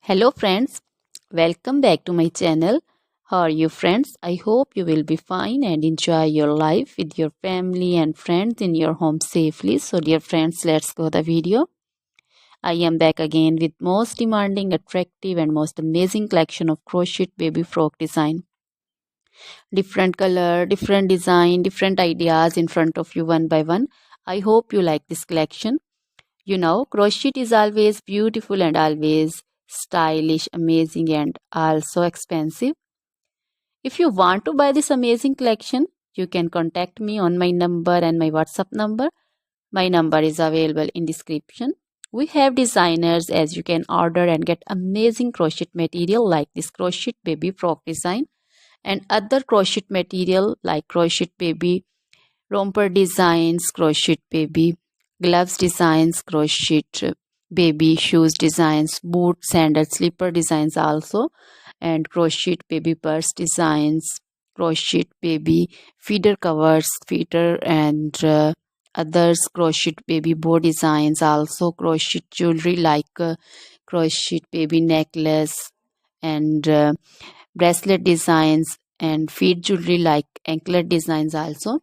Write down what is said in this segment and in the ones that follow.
Hello friends, welcome back to my channel. How are you friends? I hope you will be fine and enjoy your life with your family and friends in your home safely. So dear friends, let's go the video. I am back again with most demanding, attractive and most amazing collection of crochet baby frock design. Different color, different design, different ideas in front of you one by one. I hope you like this collection. You know, crochet is always beautiful and always stylish, amazing, and also expensive. If you want to buy this amazing collection, you can contact me on my number and my WhatsApp number. My number is available in description. We have designers as you can order and get amazing crochet material like this crochet baby frock design and other crochet material like crochet baby romper designs, crochet baby gloves designs, crochet baby shoes designs, boot, sandal, slipper designs also, and crochet baby purse designs, crochet baby feeder covers, feeder and others, crochet baby bow designs also, crochet jewelry like crochet baby necklace and bracelet designs and feet jewelry like anklet designs also.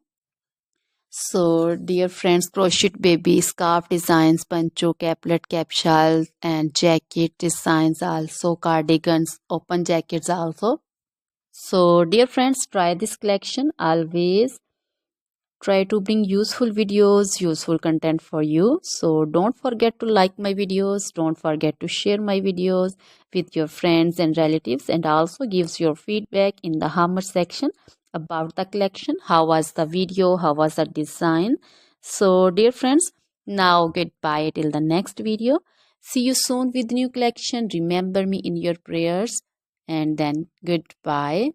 So, dear friends, crochet baby scarf designs, pancho, caplet, capsule, and jacket designs also, cardigans, open jackets also. So, dear friends, try this collection. Always try to bring useful videos, useful content for you. So, don't forget to like my videos. Don't forget to share my videos with your friends and relatives, and also gives your feedback in the comment section about the collection. How was the video? How was the design? So, dear friends, now goodbye till the next video. See you soon with new collection. Remember me in your prayers, and then goodbye.